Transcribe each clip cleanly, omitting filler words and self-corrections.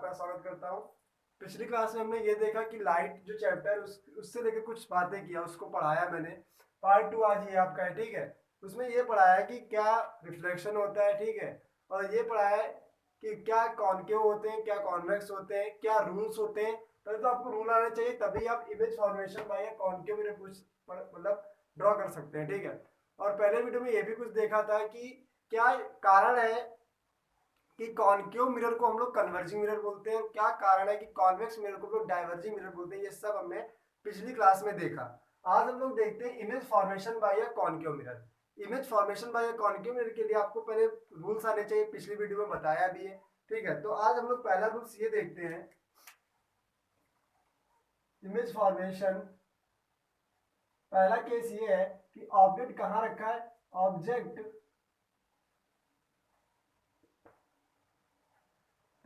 आपका स्वागत करता हूँ। पिछली क्लास में हमने ये देखा कि लाइट जो चैप्टर उससे लेकर कुछ बातें किया, उसको पढ़ाया मैंने। पार्ट 2 आज ये आपका है, ठीक है। उसमें ये पढ़ाया कि क्या रिफ्लेक्शन होता है, ठीक है। और ये पढ़ाया कि क्या कॉनकेव होते हैं, क्या कॉन्वेक्स होते हैं, क्या रूल्स होते हैं। पहले तो आपको रूल आने चाहिए, तभी आप इमेज फॉर्मेशन बाय कॉनकेव कुछ मतलब ड्रॉ कर सकते हैं, ठीक है। और पहले वीडियो में ये भी कुछ देखा था कि क्या कारण है कि कॉनकेव मिरर को हम लोग कन्वर्जिंग मिरर बोलते हैं, क्या कारण है कि कॉन्वेक्स मिरर को हम लोग डाइवर्जिंग मिरर बोलते हैं। ये सब हमने पिछली क्लास में देखा। आज हम लोग देखते हैं image formation by concave mirror. Image formation by concave mirror के लिए आपको पहले रूल्स आने चाहिए, पिछली वीडियो में बताया भी है, ठीक है। तो आज हम लोग पहला रूल्स ये देखते हैं, इमेज फॉर्मेशन। पहला केस ये है कि ऑब्जेक्ट कहाँ रखा है, object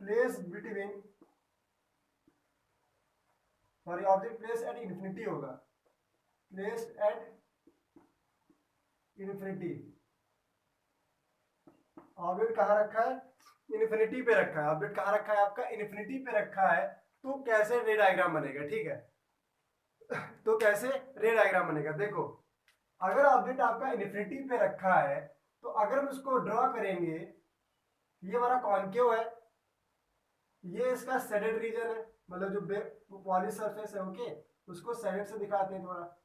place between, sorry object place at infinity होगा, प्लेस एट इन्फिनिटी। ऑब्जेक्ट कहाँ रखा है, इन्फिनिटी पे रखा है। ऑब्जेक्ट कहाँ रखा है आपका, इन्फिनिटी पे रखा है। तो कैसे रे डायग्राम बनेगा, ठीक है। तो कैसे रे डायग्राम बनेगा, देखो अगर ऑब्जेक्ट आपका इन्फिनिटी पे रखा है तो अगर हम उसको ड्रॉ करेंगे, ये हमारा कॉनकेव है, ये इसका शेडेड रीजन है, मतलब जो पॉलिश सरफेस है, ओके, उसको शेडेड से दिखाते हैं थोड़ा।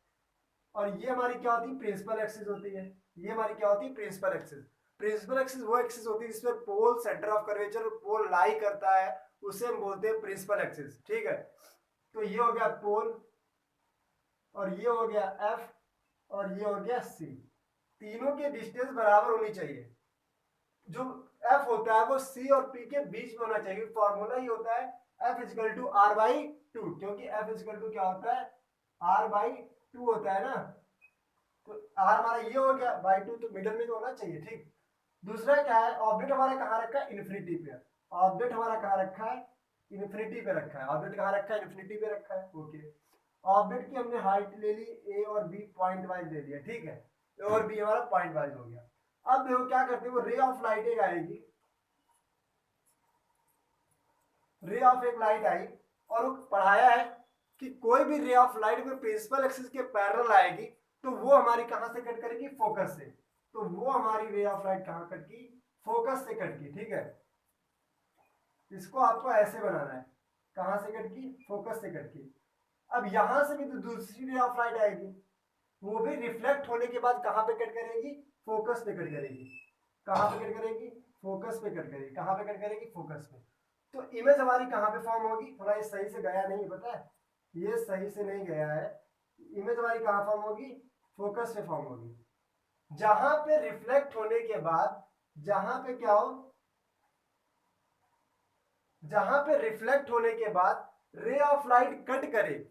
और ये हमारी क्या होती है, प्रिंसिपल एक्सिस होती है। ये हमारी क्या होती है, प्रिंसिपल एक्सिस। प्रिंसिपल एक्सिस वो एक्सिस होती है जिसमें पोल सेंटर ऑफ कर्वेचर पोल लाई करता है, उसे हम बोलते हैं प्रिंसिपल एक्सिस, ठीक है। तो ये हो गया पोल, और ये हो गया एफ, और ये हो गया सी। तीनों के डिस्टेंस बराबर होनी चाहिए। जो एफ होता है वो सी और पी के बीच में होना चाहिए। फॉर्मूला ही होता है F is equal to R by two, क्योंकि एफ इजिकल टू क्या होता है, आर बाई टू होता है ना। तो आर हमारा ये हो गया, बाई टू तो मिडल में तो होना चाहिए, ठीक। दूसरा क्या है, ऑब्जेक्ट हमारा कहाँ रखा है, इन्फिनिटी पे। ऑब्जेक्ट हमारा कहाँ रखा है, इन्फिनिटी पे रखा है। ऑब्जेक्ट कहाँ रखा है, इन्फिनिटी पे रखा है, ओके। ऑब्जेक्ट की हमने हाइट ले ली, ए और बी पॉइंट वाइज ले लिया, ठीक है। ए और बी हमारा पॉइंट वाइज हो गया। अब देखो क्या करते हैं, वो रे ऑफ लाइट एक आएगी, रे ऑफ एक लाइट आई, और वो पढ़ाया है कि कोई भी रे ऑफ लाइट में प्रिंसिपल एक्सिस के पैरेलल आएगी तो वो हमारी कहां से कट करेगी, फोकस से। तो वो हमारी रे ऑफ लाइट कहां कट की, फोकस से कट की, ठीक है। इसको आपको ऐसे बनाना है, कहां से कट की, फोकस से कट की। अब यहां से भी तो दूसरी रे ऑफ लाइट आएगी, वो भी रिफ्लेक्ट होने के बाद कहां पे कट करेगी, फोकस पे कट करेगी। कहां पे कट करेगी, फोकस पे कट करेगी। कहां पे कट करेगी, फोकस पे। तो इमेज हमारी कहां पे फॉर्म होगी, थोड़ा ये सही से गया नहीं, पता है ये सही से नहीं गया है। इमेज हमारी कहां फॉर्म होगी, फोकस पे फॉर्म होगी। जहां पे रिफ्लेक्ट होने के बाद, जहां पे क्या हो, जहां पे रिफ्लेक्ट होने के बाद रे ऑफ लाइट कट करे,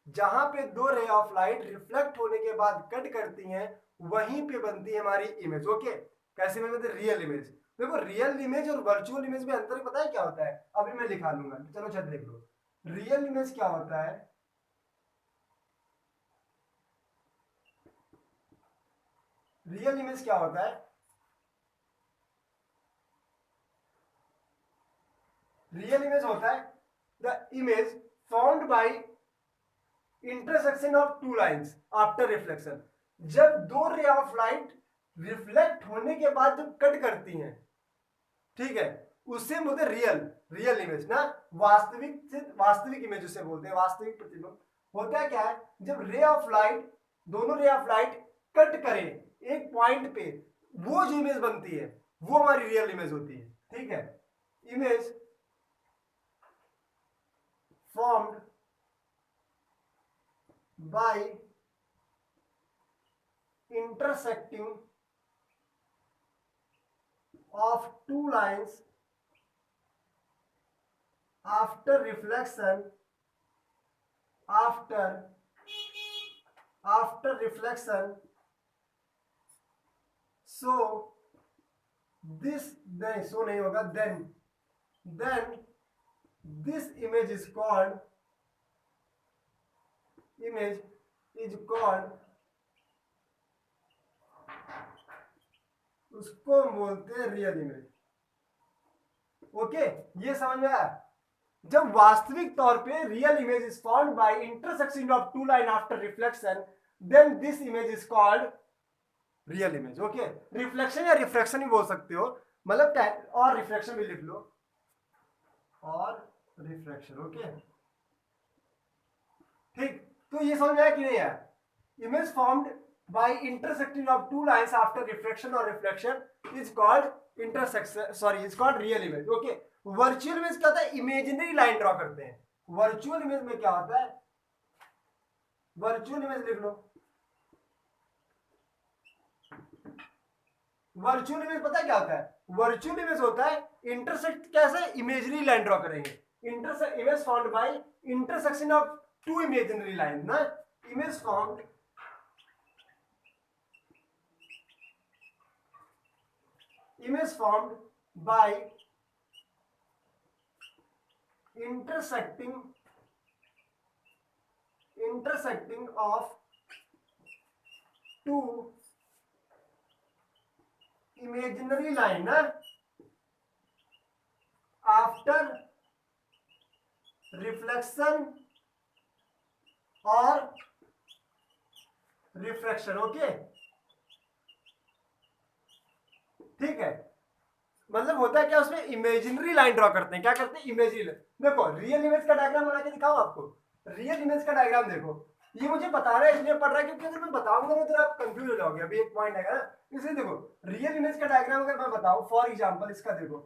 जहां पे दो रे ऑफ लाइट रिफ्लेक्ट होने के बाद कट करती हैं, वहीं पे बनती है हमारी इमेज, ओके। कैसे में बनती है, रियल इमेज। देखो रियल इमेज और वर्चुअल इमेज में अंतर पता है क्या होता है, अभी मैं लिखा लूंगा, चलो छत देख लो। रियल इमेज क्या होता है, रियल इमेज क्या होता है, रियल इमेज होता है the image found by intersection of two lines after reflection. जब दो रे ऑफ लाइट रिफ्लेक्ट होने के बाद जब कट करती हैं, ठीक है, उससे बोलते रियल, रियल इमेज ना। वास्तविक से वास्तविक इमेज उसे बोलते हैं, वास्तविक प्रतिबिंब। होता क्या है, जब रे ऑफ लाइट, दोनों रे ऑफ लाइट कट करे एक पॉइंट पे, वो जो इमेज बनती है वो हमारी रियल इमेज होती है, ठीक है। Image formed by intersecting of two lines after reflection, after reflection, so this, नहीं so नहीं होगा, then this image is called उसको हम बोलते हैं रियल इमेज, ओके। ये समझ में आया, जब वास्तविक तौर पे real image is formed by intersection of two line after reflection, then this image is called real image. Okay, reflection या रिफ्रैक्शन भी बोल सकते हो, मतलब और रिफ्लेक्शन भी लिख लो, और रिफ्रैक्शन। ओके ठीक, तो ये समझ आया कि नहीं यार? Image formed by intersecting of two lines after reflection और reflection is called intersection, sorry is called real image. Okay, virtual image क्या होता है? इमेजिनरी लाइन ड्रॉ करते हैं। वर्चुअल इमेज में क्या होता है? वर्चुअल इमेज लिख लो। वर्चुअल इमेज पता है क्या होता है? वर्चुअल इमेज होता है इंटरसेक्ट, कैसे? इमेजिनरी लाइन ड्रॉ करेंगे। Intersect image formed by intersection of two imaginary line ना, image formed by intersecting of two imaginary line after reflection और रिफ्रैक्शन। ओके ठीक है, मतलब होता है क्या उसमें? इमेजिनरी लाइन ड्रॉ करते हैं। क्या करते हैं? इमेजिनरी। देखो रियल इमेज का डायग्राम बना के दिखाओ आपको। रियल इमेज का डायग्राम देखो, ये मुझे बता रहा है इसलिए पढ़ रहा है क्योंकि अगर मैं बताऊंगा ना तो आप कंफ्यूज हो जाओगे। अभी एक पॉइंट है ना, इसलिए देखो रियल इमेज का डायग्राम अगर मैं बताऊं, फॉर एग्जांपल इसका देखो,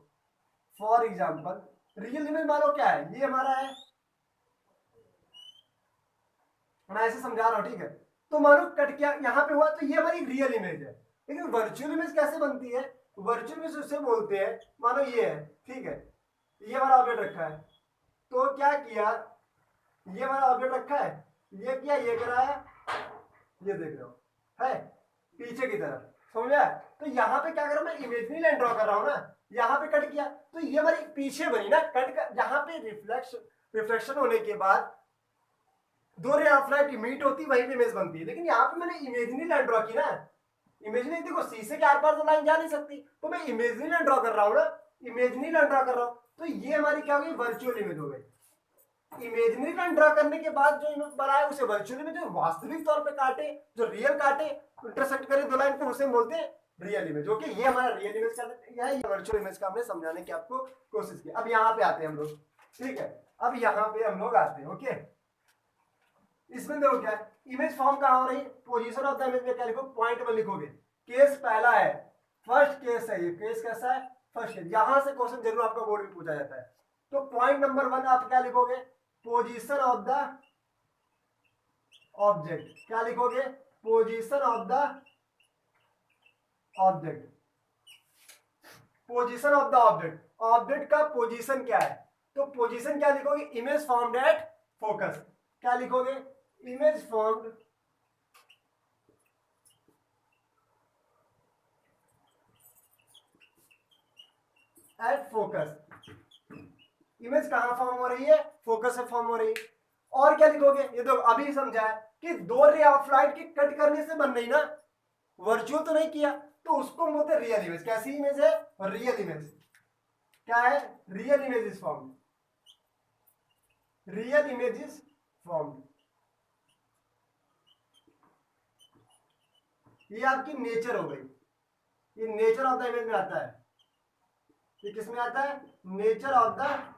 फॉर एग्जांपल रियल इमेज मानो क्या है, ये हमारा है, मैं ऐसे समझा रहा हूं ठीक है। तो मानो कट क्या यहाँ पे हुआ, तो ये हमारी रियल इमेज है। लेकिन वर्चुअल इमेज कैसे बनती है? वर्चुअल इमेज उससे बोलते हैं, मानो ये है ठीक है, ये हमारा ऑब्जेक्ट रखा है, तो क्या किया, ये हमारा ऑब्जेक्ट रखा है, ये किया, ये कराया, ये देख रहे हो है पीछे की तरफ, समझा? तो यहाँ पे क्या कर रहा हूं मैं? इमेजिनरी लाइन ड्रॉ कर रहा हूँ ना, यहाँ पे कट किया तो ये हमारी पीछे बनी ना, कट कर जहां पे रिफ्लेक्शन होने के बाद दो रे ऑफ लाइट मीट होती वहीं पे इमेज बनती है। लेकिन यहाँ पे मैंने इमेजिनरी लाइन ड्रॉ की ना, इमेजिनरी, देखो शीशे के आर पार तो लाइन जा नहीं सकती, तो मैं इमेजिनरी लाइन ड्रॉ कर रहा हूँ ना, इमेजिनरी लाइन ड्रॉ कर रहा हूँ, तो ये हमारी क्या होगी? वर्चुअल इमेज हो गई। इमेजिनरी लाइन ड्रॉ करने के बाद जो इमेज बना है उसे वर्चुअल इमेज, जो वास्तविक तौर पे काटे, जो रियल काटे, इंटरसेक्ट करे दो लाइन को, उसे बोलते हैं रियल इमेज। ओके, ये हमारा रियल इमेज का है, ये वर्चुअल इमेज का हमने समझाने की आपको कोशिश की। अब यहाँ पे आते हैं हम लोग, ठीक है, अब यहाँ पे हम लोग आते हैं। ओके, इसमें देखो क्या है, इमेज फॉर्म कहाँ हो रही है? पोजीशन ऑफ द इमेज में क्या लिखो? पॉइंट वन लिखोगे। केस पहला है, फर्स्ट केस है, ये केस कैसा है? First case. यहां से क्वेश्चन जरूर आपका बोर्ड में पूछा जाता है। तो पॉइंट नंबर वन आप क्या लिखोगे? Position of the object. क्या लिखोगे? Position of the object. Position of the object, object का पोजीशन क्या है? तो पोजीशन क्या लिखोगे? Image formed at focus. क्या लिखोगे? Image formed at focus. Image कहां फॉर्म हो रही है? फोकस से फॉर्म हो रही है। और क्या लिखोगे? ये तो अभी समझा है कि दो रे ऑफ लाइट की कट करने से बन रही ना, वर्चुअल तो नहीं किया, तो उसको बोलते रियल इमेज। कैसी इमेज है? Real image. क्या है? Real image is form, real image is form. ये आपकी नेचर हो गई, ये नेचर ऑफ द इमेज में आता है। ये किस में आता है? Nature of the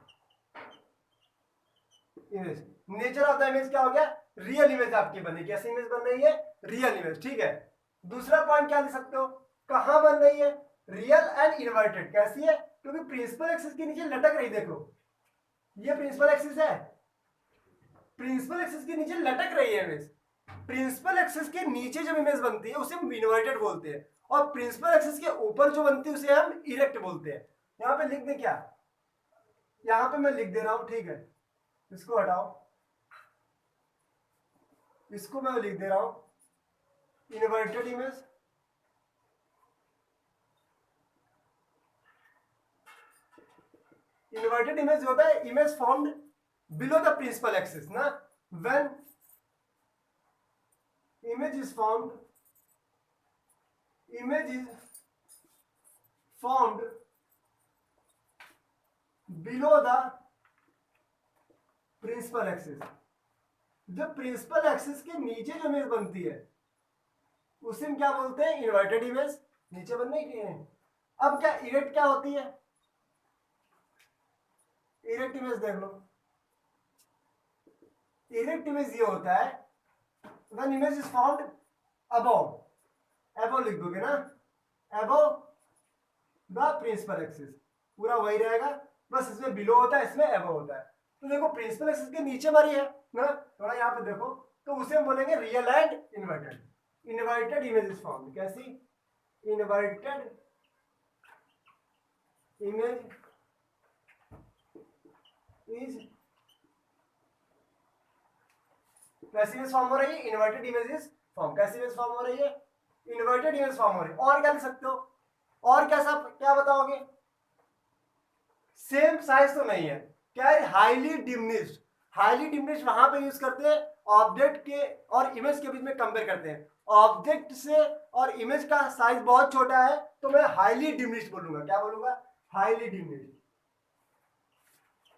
image. Nature of the image क्या हो गया? रियल इमेज आपकी बनी। कैसी इमेज बन रही है? Real image. ठीक है, दूसरा पॉइंट क्या लिख सकते हो? कहां बन रही है? Real and inverted. कैसी है? क्योंकि प्रिंसिपल एक्सिस के नीचे लटक रही, देखो ये प्रिंसिपल एक्सिस है, प्रिंसिपल एक्सिस के नीचे लटक रही है इमेज। प्रिंसिपल एक्सिस के नीचे जब इमेज बनती है उसे हम इन्वर्टेड बोलते हैं, और प्रिंसिपल एक्सिस के ऊपर जो बनती है उसे हम इरेक्ट बोलते हैं। यहां पे लिख दे क्या? यहां पे मैं लिख दे रहा हूं, ठीक है, इसको हटाओ, इसको मैं लिख दे रहा हूं इन्वर्टेड इमेज। इन्वर्टेड इमेज होता है image formed below the principal axis ना, when image is formed below the principal axis. जो प्रिंसिपल एक्सिस के नीचे जो इमेज बनती है उसे हम क्या बोलते हैं, इन्वर्टेड इमेज। नीचे बनने की है। अब क्या इरेक्ट क्या होती है, इरेक्ट इमेज देख लो। इरेक्ट इमेज ये होता है when image is found above, above लिख दोगे ना, अबव द प्रिंसिपल एक्सिस, पूरा वही रहेगा, बस इसमें बिलो होता है, इसमें अबव होता है। तो देखो प्रिंसिपल एक्सिस के नीचे मारी है ना, थोड़ा यहाँ पे देखो, तो उसे हम बोलेंगे real and inverted. Inverted image is found, कैसी, इन्वर्टेड इमेज इज, कैसी इमेज फॉर्म हो रही है, इन्वर्टेड इमेज इज फॉर्म। कैसी इमेज फॉर्म हो रही है, इन्वर्टेड इमेज फॉर्म हो रही है। और क्या लिख सकते हो, और कैसा क्या बताओगे, सेम साइज तो नहीं है, क्या है, हाईली डिमिनिश्ड। हाईली डिमिनिश्ड वहां पे यूज करते हैं ऑब्जेक्ट के और इमेज के बीच में कंपेयर करते हैं। ऑब्जेक्ट से और इमेज का साइज बहुत छोटा है तो मैं हाईली डिमिनिश्ड बोलूंगा। क्या बोलूंगा, हाईली डिमिनिश्ड,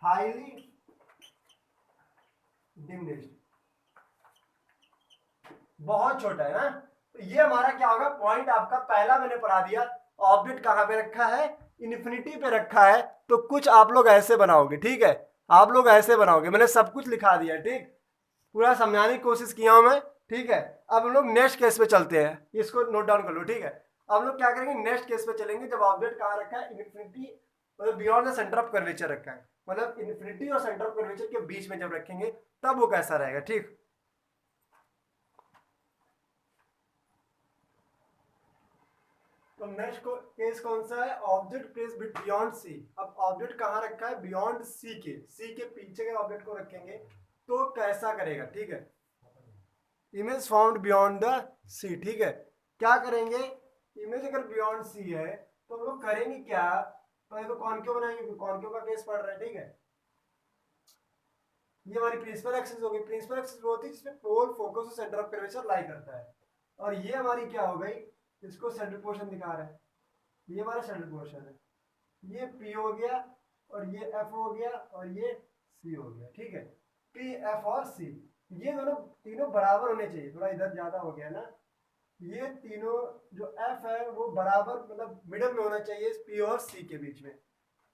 हाईली डिमिनिश्ड, बहुत छोटा है ना। तो ये हमारा क्या होगा, पॉइंट आपका पहला मैंने पढ़ा दिया। ऑब्जेक्ट कहां पे रखा है, इन्फिनिटी पे रखा है, तो कुछ आप लोग ऐसे बनाओगे, ठीक है, आप लोग ऐसे बनाओगे, मैंने सब कुछ लिखा दिया, ठीक, पूरा समझाने की कोशिश किया हूं मैं, ठीक है। अब हम लोग नेक्स्ट केस पे चलते हैं, इसको नोट डाउन कर लो, ठीक है। अब हम लोग क्या करेंगे, नेक्स्ट केस पे चलेंगे, जब ऑब्जेक्ट कहां रखा है, इन्फिनिटी मतलब beyond the centre of curvature रखा है, मतलब इन्फिनिटी और सेंटर ऑफ कर्वेचर के बीच में जब रखेंगे तब वो कैसा रहेगा, ठीक। तो नेक्स्ट केस कौन सा है, ऑब्जेक्ट प्लेस बियॉन्ड सी। अब ऑब्जेक्ट कहाँ रखा है, बियॉन्ड सी के पीछे के ऑब्जेक्ट को रखेंगे तो कैसा करेगा, ठीक है। इमेज फाउंड बियॉन्ड द सी, ठीक है। क्या करेंगे, इमेज अगर बियॉन्ड सी है तो हम लोग करेंगे क्या, पहले तो कॉनकेव बनाएंगे, कॉनकेव का केस पढ़ रहे हैं, ठीक है। ये हमारी प्रिंसिपल एक्सिस होगी। प्रिंसिपल एक्सिस वो होती है जिसमें पोल, फोकस और सेंटर ऑफ कर्वेचर लाई करता है। और ये हमारी क्या हो गई, इसको सेंटर पोर्शन दिखा रहा है, ये हमारा सेंटर पोर्शन है, ये P हो गया और ये F हो गया और ये C हो गया, ठीक है। P, F और C ये दोनों तीनों बराबर होने चाहिए, थोड़ा इधर ज्यादा हो गया ना, ये तीनों जो F है वो बराबर मतलब मिडल में होना चाहिए P और C के बीच में,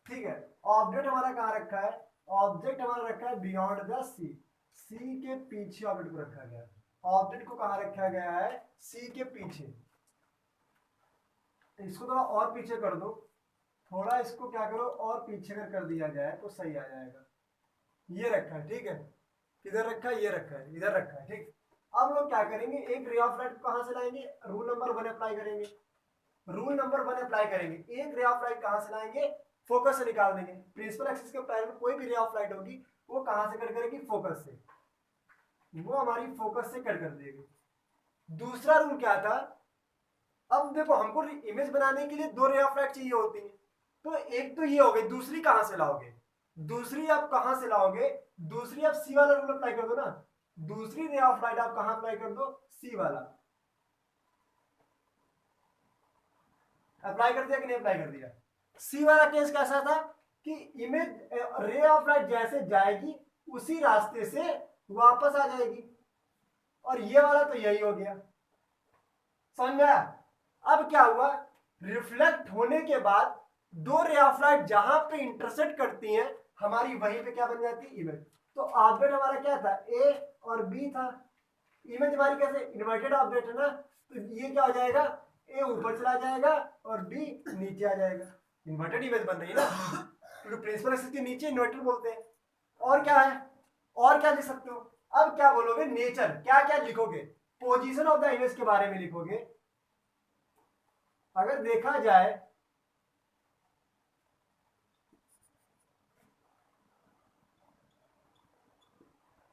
ठीक है। ऑब्जेक्ट हमारा कहाँ रखा है, ऑब्जेक्ट हमारा रखा है बियॉन्ड द C, C के पीछे ऑब्जेक्ट को रखा गया, ऑब्जेक्ट को कहाँ रखा गया है, C के पीछे। इसको थोड़ा और पीछे कर दो, थोड़ा इसको क्या करो और पीछे कर दिया जाए तो सही आ जाएगा। ये रखा है, ठीक है, इधर रखा है, ये रखा है, इधर रखा है, ठीक। अब लोग क्या करेंगे, एक रे ऑफ लाइट कहां से लाएंगे, रूल नंबर 1 अप्लाई करेंगे, रूल नंबर 1 अप्लाई करेंगे। एक रे ऑफ लाइट कहां से लाएंगे, फोकस से निकाल देंगे। प्रिंसिपल एक्सिस के पैर में कोई भी रे ऑफ लाइट होगी वो कहां से कट करेगी, फोकस से, वो हमारी फोकस से कट कर देगी। दूसरा रूल क्या था, अब देखो हमको इमेज बनाने के लिए 2 रे ऑफ लाइट चाहिए होती है, तो एक तो ये हो गई, दूसरी कहां से लाओगे, दूसरी आप कहां से लाओगे, दूसरी आप सी वाला रूल अप्लाई कर दो ना, दूसरी रे ऑफ लाइट आप कहां अप्लाई कर दो, सी वाला। अप्लाई कर दिया कि नहीं अप्लाई कर दिया। सी वाला केस कैसा था कि इमेज रे ऑफ लाइट जैसे जाएगी उसी रास्ते से वापस आ जाएगी, और ये वाला तो यही हो गया, समझ में आया। अब क्या हुआ, रिफ्लेक्ट होने के बाद 2 रे ऑफ लाइट जहां पे इंटरसेक्ट करती हैं हमारी वहीं पे क्या बन जाती है, इमेज। तो ऑब्जेक्ट हमारा क्या था, ए और बी था, इमेज हमारी कैसे, इन्वर्टेड ऑब्जेक्ट है ना, तो ये क्या हो जाएगा, ए ऊपर चला जाएगा और बी नीचे आ जाएगा, इन्वर्टेड इमेज बन रही है ना, क्योंकि प्रिंसिपल एक्सिस के नीचे इन्वर्टेड बोलते हैं। और क्या है, और क्या लिख सकते हो, अब क्या बोलोगे, नेचर, क्या क्या लिखोगे, पोजीशन ऑफ द इमेज के बारे में लिखोगे। अगर देखा जाए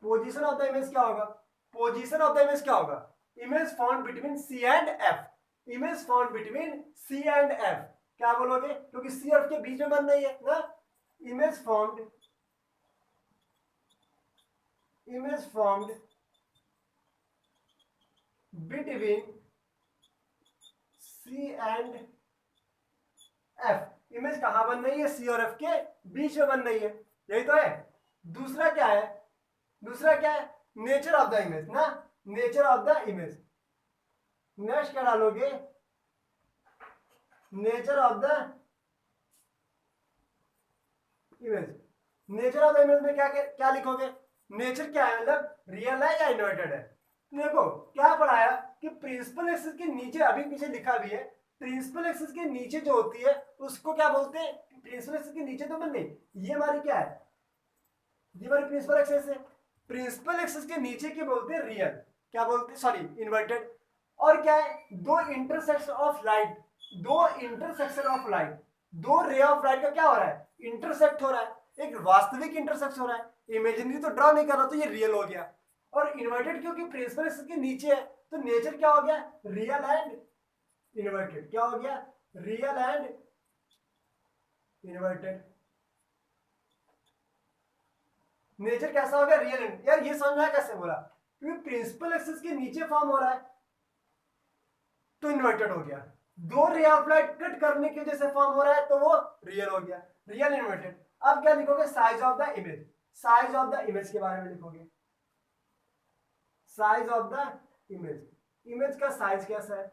पोजीशन ऑफ द इमेज क्या होगा, पोजीशन ऑफ द इमेज क्या होगा, image found between C and F, image found between C and F, क्या बोलोगे, क्योंकि सी और एफ के बीच में बन रही है ना, image found between C and F, image कहां बन रही है, सी और एफ के बीच में बन रही है, यही तो है। दूसरा क्या है, दूसरा क्या है, नेचर ऑफ द इमेज ना, nature of the image. Next क्या डालोगे, nature of the image. Nature of the image में क्या क्या लिखोगे, नेचर क्या है, मतलब रियल है या इन्वर्टेड है। देखो क्या पढ़ाया कि प्रिंसिपल एक्सिस के नीचे, अभी पीछे लिखा भी है, प्रिंसिपल एक्सिस के नीचे जो होती है उसको क्या बोलते हैं, प्रिंसिपल एक्सिस के नीचे तो बन नहीं, ये हमारी क्या है, ये हमारी प्रिंसिपल एक्सिस है। प्रिंसिपल एक्सिस के नीचे के बोलते हैं रियल, क्या बोलते हैं, सॉरी इन्वर्टेड। और क्या है, दो इंटरसेक्शन ऑफ लाइट, दो इंटरसेक्शन ऑफ लाइट, दो रे ऑफ लाइट का क्या हो रहा है, इंटरसेक्ट हो रहा है, एक वास्तविक इंटरसेक्ट हो रहा है, इमेजिनरी तो ड्रॉ नहीं कर रहा, तो ये रियल हो गया। और इन्वर्टेड क्योंकि प्रिंसिपल एक्सिस के नीचे है, तो नेचर क्या हो गया, रियल एंड इन्वर्टेड। क्या हो गया, रियल एंड इन्वर्टेड। नेचर कैसा होगा, रियल एंड, यार ये समझ में कैसे बोला, क्योंकि प्रिंसिपल एक्सिस के नीचे फॉर्म हो रहा है तो इन्वर्टेड हो गया, दो रे ऑफ लाइट कट करने की वजह से फॉर्म हो रहा है तो वो रियल हो गया, रियल इन्वर्टेड। अब क्या लिखोगे, size of the image, size of the image के बारे में लिखोगे, size of the image, image का साइज कैसा है।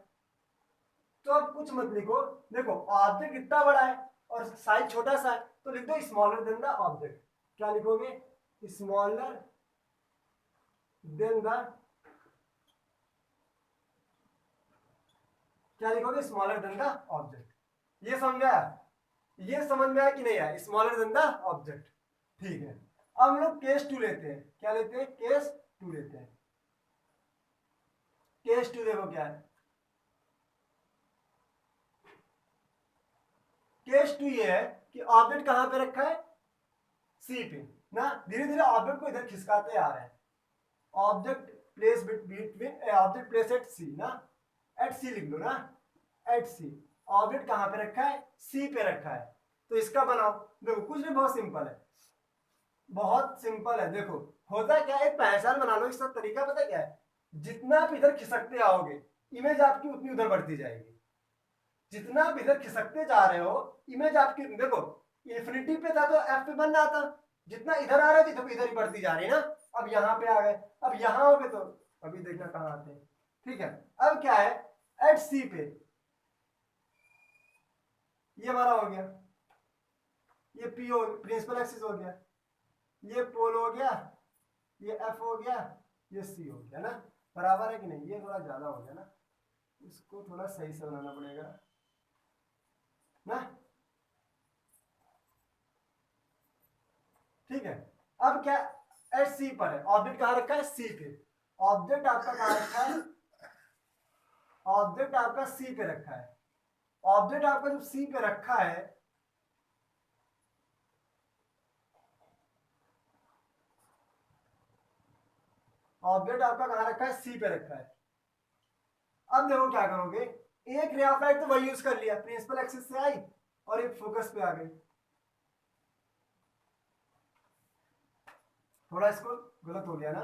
तो अब कुछ मत लिखो, देखो ऑब्जेक्ट इतना बड़ा है और साइज छोटा सा है, तो लिख दो स्मॉलर देन द ऑब्जेक्ट। क्या लिखोगे, स्मॉलर देन द, क्या लिखोगे, स्मॉलर देन द ऑब्जेक्ट। ये समझ में आया, ये समझ में आया कि नहीं आया, स्मॉलर देन द ऑब्जेक्ट। ठीक है, अब हम लोग केस 2 लेते हैं, क्या लेते हैं, केस 2 लेते हैं। केस 2 देखो क्या है, केस 2 ये है कि ऑब्जेक्ट कहां पे रखा है, सी पे ना, धीरे धीरे ऑब्जेक्ट को इधर खिसकाते आ रहे हैं, object place between, object place at C ना, एट सी लिख लो ना, एट सी। ऑब्जेक्ट कहां पे रखा है, सी पे रखा है, तो इसका बनाओ। देखो कुछ भी बहुत सिंपल है, बहुत सिंपल है। देखो होता क्या है, एक पहचान बना लो, इसका तरीका पता क्या है, जितना आप इधर खिसकते आओगे इमेज आपकी उतनी उधर बढ़ती जाएगी, जितना आप इधर खिसकते जा रहे हो इमेज आपकी, देखो इन्फिनिटी पे था तो एफ पे बन रहा था, जितना इधर आ रहा थी तो इधर ही बढ़ती जा रही है ना। अब यहाँ पे आ गए, अब यहाँ हो गए तो अभी देखना कहाँ आते हैं। ठीक है, अब क्या है, एट सी पे ये हमारा हो गया, ये पी हो, प्रिंसिपल एक्सिस हो गया, ये पोल हो गया, ये एफ हो गया, ये सी हो गया ना, बराबर है कि नहीं, ये थोड़ा ज्यादा हो गया ना, इसको थोड़ा सही से बनाना पड़ेगा ना। ठीक है, अब क्या, एट सी पर है, ऑब्जेक्ट कहां रखा है, सी पे, ऑब्जेक्ट आपका कहां रखा है, ऑब्जेक्ट आपका सी पे रखा है। ऑब्जेक्ट आपका जब सी पे रखा है, ऑब्जेक्ट आपका कहां रखा है, सी पे रखा है। अब देखो क्या करोगे, एक रे ऑफ लाइट तो वही यूज कर लिया, प्रिंसिपल एक्सिस से आई और एक फोकस पे आ गई। थोड़ा इसको गलत हो गया ना,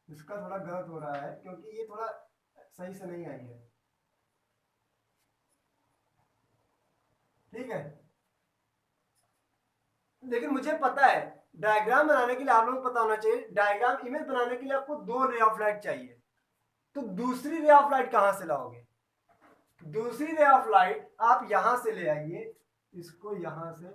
इसका थोड़ा गलत हो रहा है क्योंकि ये थोड़ा सही से नहीं आई है। ठीक है, लेकिन मुझे पता है डायग्राम बनाने के लिए आप लोगों को पता होना चाहिए, डायग्राम इमेज बनाने के लिए आपको दो रे ऑफ लाइट चाहिए, तो दूसरी रे ऑफ लाइट कहां से लाओगे, दूसरी रे ऑफ लाइट आप यहां से ले आइए, इसको यहां से,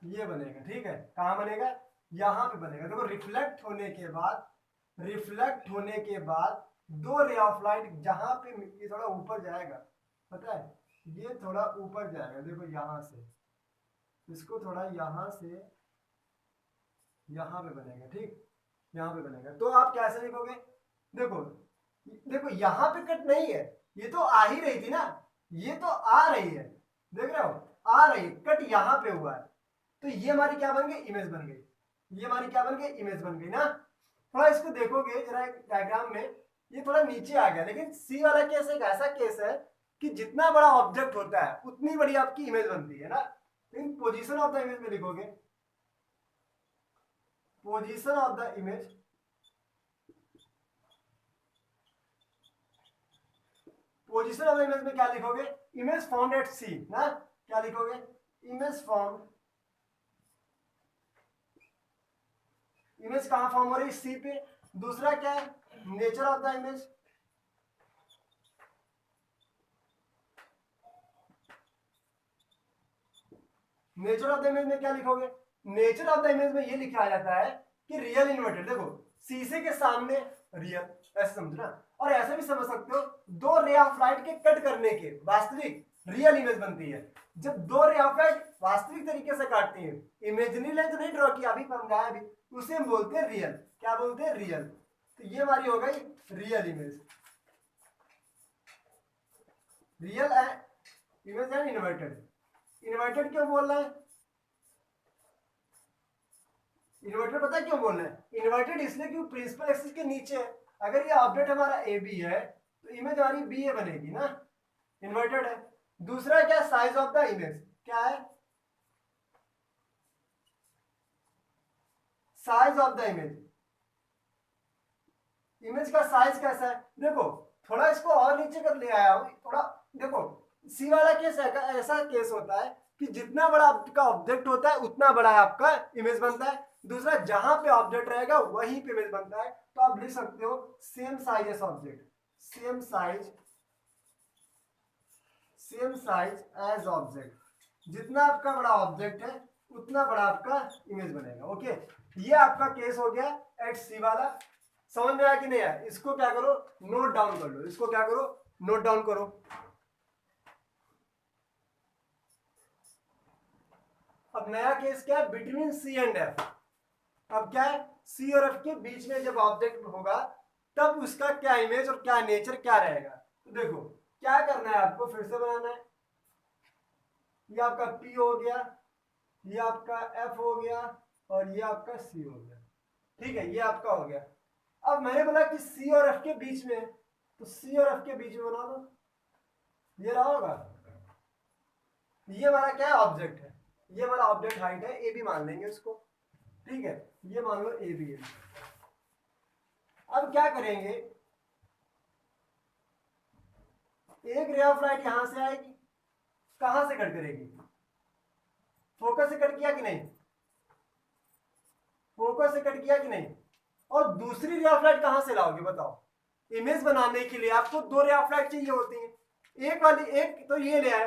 ये बनेगा। ठीक है, कहां बनेगा, यहां पे बनेगा। देखो रिफ्लेक्ट होने के बाद, रिफ्लेक्ट होने के बाद दो रे ऑफ लाइट जहां पे, ये थोड़ा ऊपर जाएगा, पता है, ये थोड़ा ऊपर जाएगा, देखो यहां से, इसको थोड़ा यहां से यहां पे बनेगा। ठीक, यहां पे बनेगा, तो आप कैसे लिखोगे, देखो देखो यहां पे कट नहीं है, ये तो आ ही रही थी ना, ये तो आ रही है, देख रहे हो, आ रही है, कट यहां पे हुआ है, तो ये हमारी क्या बन गई, इमेज बन गई, ये हमारी क्या बन गई, इमेज बन गई ना। थोड़ा इसको देखोगे जरा डायग्राम में, ये थोड़ा नीचे आ गया, लेकिन सी वाला केस एक ऐसा केस है कि जितना बड़ा ऑब्जेक्ट होता है उतनी बड़ी आपकी इमेज बनती है ना। लेकिन पोजीशन ऑफ द इमेज में लिखोगे, position of the image, position of the image में क्या लिखोगे, इमेज फाउंड एट सी ना, क्या लिखोगे, इमेज फॉर्म, इमेज कहां फॉर्म हो रही है, सी पे। दूसरा क्या है, nature of the image, nature of the image में क्या लिखोगे, नेचर ऑफ द इमेज में ये लिखा जाता है कि रियल इन्वर्टेड, देखो शीशे के सामने रियल, ऐसे समझना। और ऐसे भी समझ सकते हो, दो रे ऑफ लाइट के कट करने के वास्तविक रियल इमेज बनती है। जब दो रे ऑफ लाइट वास्तविक तरीके से काटती है, इमेजिनरी लाइन तो नहीं ड्रॉ किया, अभी समझाया अभी, उसे हम बोलते हैं रियल। क्या बोलते हैं, रियल। तो ये हमारी हो गई real image, real image and inverted. Inverted क्यों बोल रहे हैं, इन्वर्टेड पता है क्यों बोल रहे हैं, इन्वर्टेड इसलिए क्योंकि प्रिंसिपल एक्सिस के नीचे है। अगर ये ऑब्जेक्ट हमारा ए बी है तो इमेज हमारी बी ए बनेगी ना, इन्वर्टेड है। दूसरा क्या, साइज ऑफ द इमेज, क्या है, size of the image, image का साइज कैसा है। देखो थोड़ा इसको और नीचे कर ले आया हूं थोड़ा, देखो सी वाला केस ऐसा केस होता है कि जितना बड़ा आपका ऑब्जेक्ट होता है उतना बड़ा आपका इमेज बनता है। दूसरा, जहां पे ऑब्जेक्ट रहेगा वहीं पे इमेज बनता है। तो आप लिख सकते हो same size as object, same size, same size as object. जितना आपका बड़ा ऑब्जेक्ट है उतना बड़ा आपका इमेज बनेगा। ओके, ये आपका केस हो गया एट सी वाला। समझ में आया कि नहीं आया, इसको क्या करो, नोट डाउन कर लो, इसको क्या करो, नोट डाउन करो। अब नया केस क्या है, बिटवीन सी एंड एफ। अब क्या है, सी और एफ के बीच में जब ऑब्जेक्ट होगा तब उसका क्या इमेज और क्या नेचर क्या रहेगा। तो देखो क्या करना है आपको, फिर से बनाना है। ये आपका पी हो गया, ये आपका एफ हो गया और ये आपका सी हो गया। ठीक है, ये आपका हो गया। अब मैंने बोला कि सी और एफ के बीच में, तो सी और एफ के बीच में बना दो, ये रहा होगा। ये हमारा क्या है, ऑब्जेक्ट है, ये हमारा ऑब्जेक्ट हाइट है, ए बी मान लेंगे उसको। ठीक है, ये मान लो ए बी है। अब क्या करेंगे, एक रे ऑफ लाइट यहां से आएगी, कहां से कट करेगी, फोकस से कट किया कि नहीं, फोकस से कट किया कि नहीं। और दूसरी रे ऑफ लाइट कहां से लाओगे बताओ, इमेज बनाने के लिए आपको दो रे ऑफ लाइट चाहिए होती है। एक वाली, एक तो ये ले आया,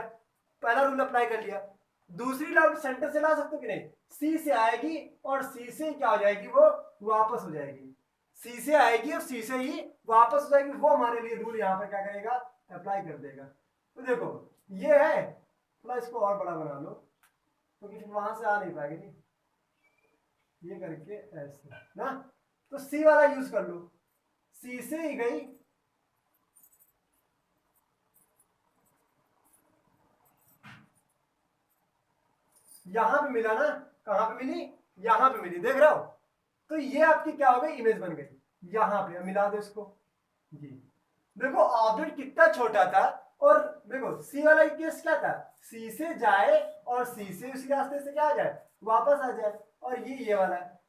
पहला रूल अप्लाई कर लिया। दूसरी लाइट सेंटर से ला सकते हो कि नहीं, सी से आएगी और सी से क्या हो जाएगी, वो वापस हो जाएगी। सी से आएगी और सी से ही वापस हो जाएगी। वो हमारे लिए रूल यहाँ पर क्या करेगा, अप्लाई कर देगा। तो देखो ये है, थोड़ा इसको और बड़ा बना लो क्योंकि तो वहां से आ नहीं पाएगी नहीं, ये करके ऐसे ना। तो सी वाला यूज कर लो, सी से ही गई, यहां पे मिला ना, कहां पे मिली, यहां पे मिली, देख रहे हो। तो ये आपकी क्या हो गई, इमेज बन गई। यहां पे मिला दो इसको, जी देखो ऑब्जेक्ट कितना छोटा था। और देखो सी वाला केस क्या था, सी से जाए और सी से उसी रास्ते से क्या आ जाए, वापस आ जाए। और ये वाला है,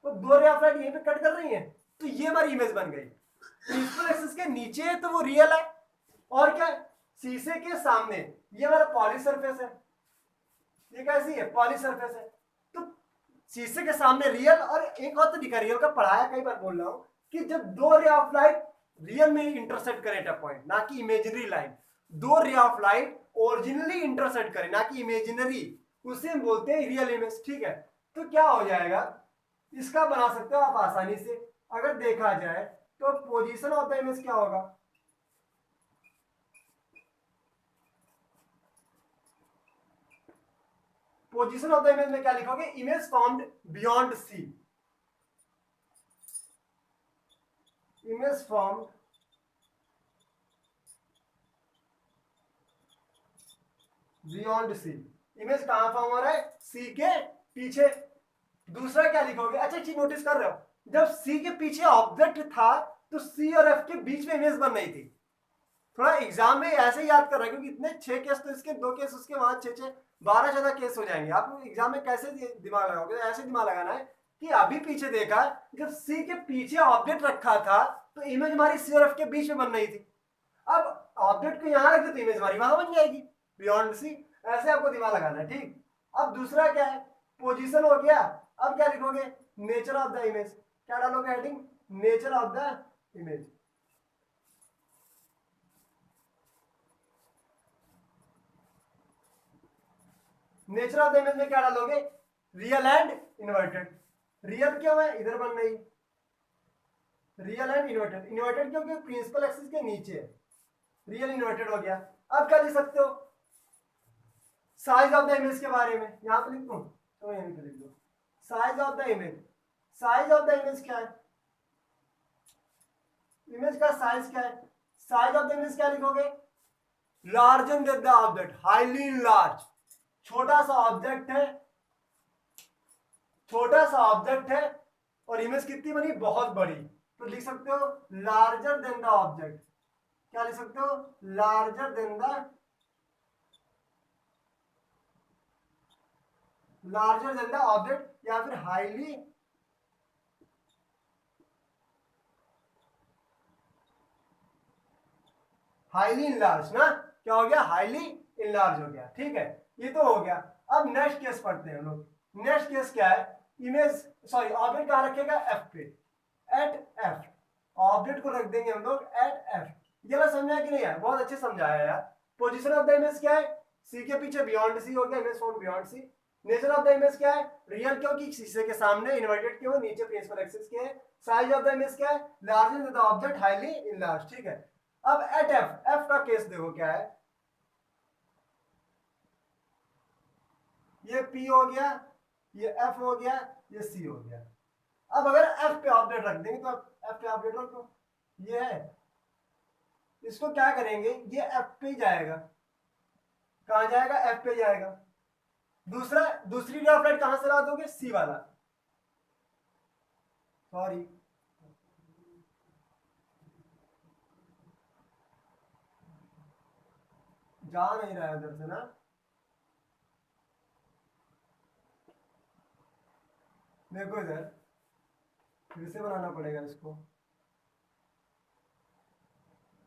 तो दो रे ऑफ लाइट यहीं पे कट कर रही है, तो ये हमारी इमेज बन गई। प्रिंसिपल एक्सिस के नीचे है तो वो रियल है, और क्या, शीशे के सामने ये हमारा पॉली सरफेस है, ये कैसी है, पॉली सरफेस है। तो शीशे के सामने रियल, और एक और तरीका रियल का पढ़ाया कई बार बोल रहा हूं कि जब दो रे ऑफ लाइट रियल में इंटरसेक्ट करे एट अ पॉइंट, ना कि इमेजिनरी लाइन, दो ray of light originally intersect करे ना कि इमेजिनरी, उसे हम बोलते हैं रियल इमेज। ठीक है, तो क्या हो जाएगा, इसका बना सकते हो आप आसानी से। अगर देखा जाए तो पोजीशन ऑफ द इमेज क्या होगा, पोजीशन ऑफ द इमेज में क्या लिखोगे, image formed beyond C, image formed beyond C. Image कहां फॉर्म हो रहा है, सी के पीछे। दूसरा क्या लिखोगे, अच्छा चीज नोटिस कर रहे हो, जब सी के पीछे ऑब्जेक्ट था तो सी और एफ के बीच में इमेज बन रही थी। थोड़ा एग्जाम में ऐसे याद कर रहा है क्योंकि इतने 6 केस तो इसके, 2 केस उसके, वहां 6 12 14 केस हो जाएंगे। आप एग्जाम में कैसे दिमाग लगाओगे, ऐसे दिमाग लगाना है कि अभी पीछे देखा, जब सी के पीछे ऑब्जेक्ट रखा था तो इमेज हमारी सी और एफ के बीच में बन रही थी। अब ऑब्जेक्ट को यहां रख दो तो इमेज हमारी वहां बन जाएगी, बियॉन्ड सी। ऐसे आपको दिमाग लगाना है, ठीक। अब दूसरा क्या है, पोजीशन हो गया। अब क्या लिखोगे, नेचर ऑफ द इमेज। क्या डालोगे heading, nature of the image. Nature of the image में क्या डालोगे, रियल एंड इन्वर्टेड। रियल क्यों है, इधर बन रही, रियल एंड इन्वर्टेड। इन्वर्टेड क्योंकि प्रिंसिपल एक्सिस के नीचे है, रियल इन्वर्टेड हो गया। अब क्या लिख सकते हो, साइज ऑफ द इमेज के बारे में, यहां पे लिख दूं तो यहीं पे लिख दो, size of the image. Size of the image क्या है, इमेज का साइज क्या है, साइज ऑफ द इमेज क्या लिखोगे, larger than the object, highly large. छोटा सा ऑब्जेक्ट है, छोटा सा ऑब्जेक्ट है और इमेज कितनी बनी, बहुत बड़ी, तो लिख सकते हो लार्जर देन द ऑब्जेक्ट। क्या लिख सकते हो, larger than the, larger than the object, या फिर हाईली, हाईली इनलार्ज ना, क्या हो गया, हाईली इनलार्ज हो गया, ठीक है। ये तो हो गया। अब नेक्स्ट केस पढ़ते हैं हम लोग। नेक्स्ट केस क्या है, इमेज, सॉरी ऑब्जेक्ट कहां रखेगा, एफ पे, एट एफ। ऑब्जेक्ट को रख देंगे हम लोग एट एफ। ये बात समझा कि नहीं है, बहुत अच्छे समझाया यार। पोजीशन ऑफ द इमेज क्या है, सी के पीछे बियॉन्ड सी हो गया, image found beyond C. Nature of the image क्या है, रियल क्योंकि शीशे के सामने, इन्वर्टेड क्यों, नीचे प्रिंसिपल एक्सिस के है। साइज ऑफ द इमेज क्या है, larger than the object, highly enlarge, ठीक है। अब एट एफ, एफ का केस देखो क्या है, ये P हो गया, ये F हो गया, ये C हो गया। अब अगर F पे ऑब्जेक्ट रख देंगे तो F पे ऑब्जेक्ट रख दो, ये है, इसको क्या करेंगे, ये F पे ही जाएगा, कहां जाएगा, F पे जाएगा। दूसरा, दूसरी रे ऑफ लाइट कहां से ला दोगे, C वाला, सॉरी जा नहीं रहा है उधर से ना, देखो इधर फिर से बनाना पड़ेगा इसको।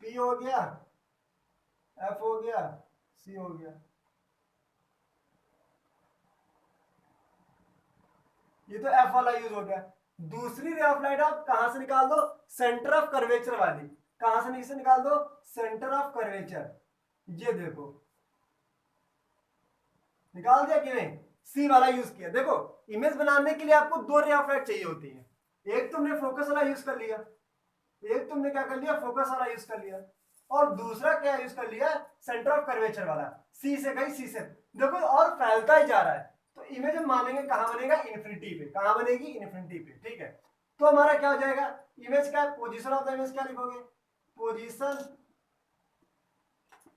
P हो गया, F हो गया, C हो गया। ये तो F वाला यूज हो गया। दूसरी रे ऑफ लाइट आप कहां से निकाल दो, सेंटर ऑफ कर्वेचर वाली, कहां से नीचे निकाल दो, सेंटर ऑफ कर्वेचर। ये देखो निकाल दिया कि नहीं, सी वाला यूज किया। देखो इमेज बनाने के लिए आपको दो रे ऑफ लाइट चाहिए होती है, एक तुमने फोकस वाला यूज कर लिया, एक तुमने क्या कर लिया, फोकस वाला यूज कर लिया, और दूसरा क्या यूज कर लिया, सेंटर ऑफ कर्वेचर वाला। सी से गई, सी से देखो और फैलता ही जा रहा है, तो इमेज हम मानेंगे कहां बनेगा, इन्फिनिटी पे। कहां बनेगी, इन्फिनिटी पे, ठीक है। तो हमारा क्या हो जाएगा, इमेज का पोजीशन ऑफ द इमेज क्या लिखोगे, position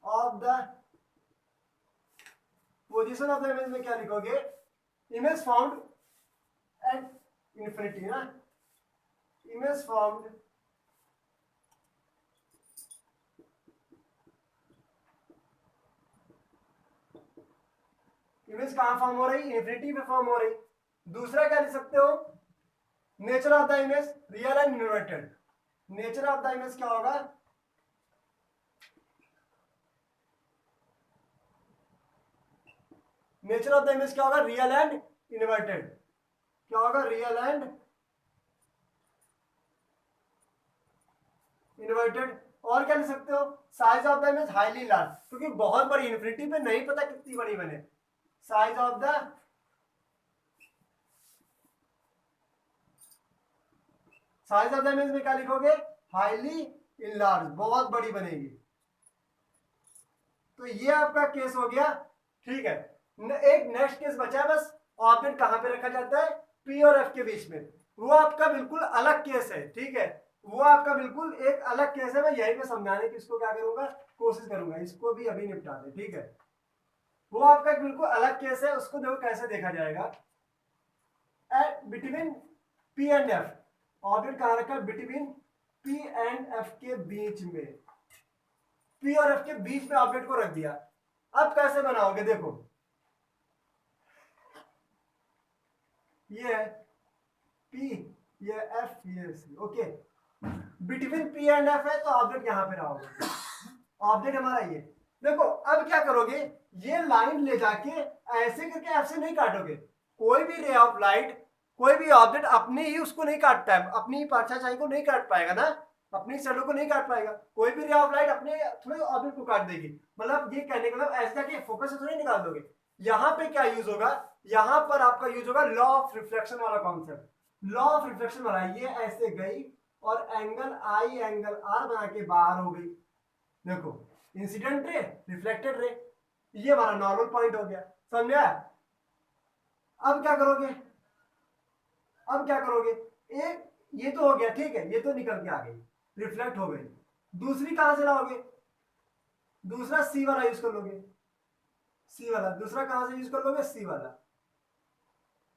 of the, position of the image में क्या लिखोगे, इमेज फाउंड एट इन्फिनिटी ना, इमेज फाउंड इमेज कहां फॉर्म हो रही, इन्फिनिटी पे फॉर्म हो रही। दूसरा क्या लिख सकते हो, nature of the image, real and inverted. Nature of the image क्या होगा, नेचर ऑफ द इमेज क्या होगा, रियल एंड इन्वर्टेड। क्या होगा, रियल एंड इन्वर्टेड। और क्या लिख सकते हो, size of the image highly large, क्योंकि बहुत बड़ी, इन्फिनिटी पे नहीं पता कितनी बड़ी बने। Size of the, size of the image में क्या लिखोगे, हाईली इनलार्ज, बहुत बड़ी बनेगी। तो ये आपका केस हो गया, ठीक है। एक नेक्स्ट केस बचा है बस, ऑब्जेक्ट कहां पे रखा जाता है, P और F के बीच में। वो आपका बिल्कुल अलग केस है, ठीक है, वो आपका बिल्कुल एक अलग केस है। मैं यहीं पे समझाने की इसको क्या करूंगा, कोशिश करूंगा, इसको भी अभी निपटा दे, ठीक है। वो आपका एक बिल्कुल अलग केस है, उसको देखो कैसे देखा जाएगा, at between P and F। Object कहां रखा है, बिटवीन P एंड F के बीच में, P और F के बीच में ऑब्जेक्ट को रख दिया। अब कैसे बनाओगे, देखो ये है P, ये F, ये C, okay. Between P and F है तो ऑब्जेक्ट यहां पे रहोगे, ऑब्जेक्ट हमारा ये, देखो अब क्या करोगे, ये लाइन ले जाके ऐसे करके ऐसे नहीं काटोगे। कोई भी रे ऑफ लाइट, कोई भी ऑब्जेक्ट अपने ही उसको नहीं काटता है, अपनी ही परछाई को नहीं काट पाएगा ना, अपनी शैडो को नहीं काट पाएगा। कोई भी रे ऑफ लाइट अपने थोड़े ऑब्जेक्ट को काट देगी। मतलब ये कहने का मतलब ऐसे जाके फोकस से थोड़ी निकाल दोगे। यहाँ पे क्या यूज होगा, यहाँ पर आपका यूज होगा लॉ ऑफ रिफ्लेक्शन वाला कॉन्सेप्ट। लॉ ऑफ रिफ्लेक्शन वाला, ये ऐसे गई और एंगल आई एंगल आर बना के बाहर हो गई। देखो इंसिडेंट रे, रिफ्लेक्टेड रे, ये हमारा नॉर्मल पॉइंट हो गया, समझा। अब क्या करोगे, अब क्या करोगे, एक ये तो हो गया, ठीक है, ये तो निकल के आ गई, रिफ्लेक्ट हो गई। दूसरी कहां से लाओगे, दूसरा सी वाला यूज कर लोगे, सी वाला दूसरा कहां से यूज कर लोगे, सी वाला,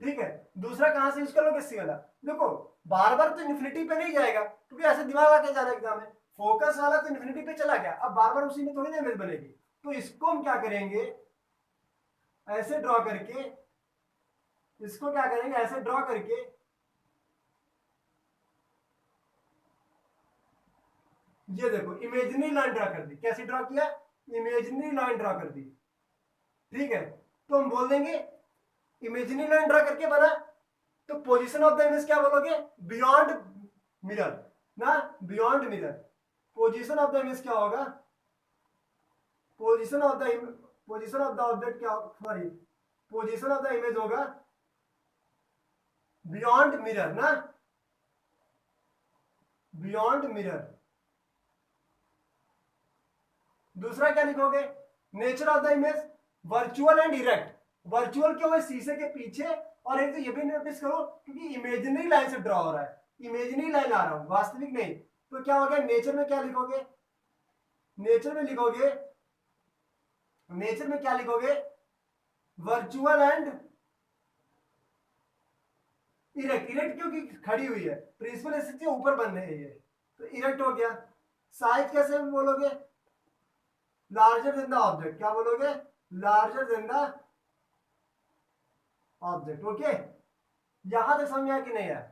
ठीक है। दूसरा कहां से यूज कर लोगे, सी वाला। देखो बार बार तो इन्फिनिटी पे नहीं जाएगा, क्योंकि ऐसे दिमाग आके जाना एग्जाम में, फोकस वाला तो इन्फिनिटी पे चला गया, अब बार बार उसी में थोड़ी ना इमेज बनेगी। तो इसको हम क्या करेंगे, ऐसे ड्रॉ करके, इसको क्या करेंगे, ऐसे ड्रॉ करके, ये देखो इमेजिनरी लाइन ड्रॉ कर दी। कैसे ड्रॉ किया, इमेजिनरी लाइन ड्रॉ कर दी, ठीक है। तो हम बोल देंगे इमेजिनरी लाइन ड्रॉ करके बना, तो पोजीशन ऑफ द इमेज क्या बोलोगे, बियॉन्ड मिरर ना, beyond mirror. Position of the image क्या होगा, position of the position of the object क्या, sorry, position of the image होगा बियॉन्ड मिरर ना, बियॉन्ड मिरर। दूसरा क्या लिखोगे, nature of the image virtual and erect. Virtual क्यों है, शीशे के पीछे, और एक तो ये भी नोटिस करो क्योंकि इमेजिनरी लाइन से ड्रॉ हो रहा है, इमेजिनरी लाइन आ रहा है, वास्तविक नहीं। तो क्या हो गया, नेचर में क्या लिखोगे, नेचर में लिखोगे, नेचर में क्या लिखोगे, वर्चुअल एंड इरेक्ट। इरेक्ट क्योंकि खड़ी हुई है, प्रिंसिपल स्थिति ऊपर बन रही है, तो इरेक्ट हो गया। साइज कैसे बोलोगे, लार्जर देन द ऑब्जेक्ट, क्या बोलोगे, larger than the object. Okay, यहां तक समझ आया कि नहीं है।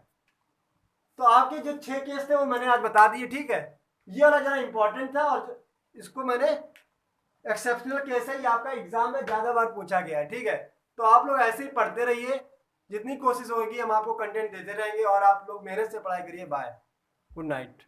तो आपके जो 6 केस थे वो मैंने आज बता दिए, ठीक है। ये वाला जरा इंपॉर्टेंट था, और इसको मैंने एक्सेप्शनल केस है, ये आपका एग्जाम में ज्यादा बार पूछा गया है, ठीक है। तो आप लोग ऐसे ही पढ़ते रहिए, जितनी कोशिश होगी हम आपको कंटेंट देते रहेंगे, और आप लोग मेहनत से पढ़ाई करिए। Bye, good night.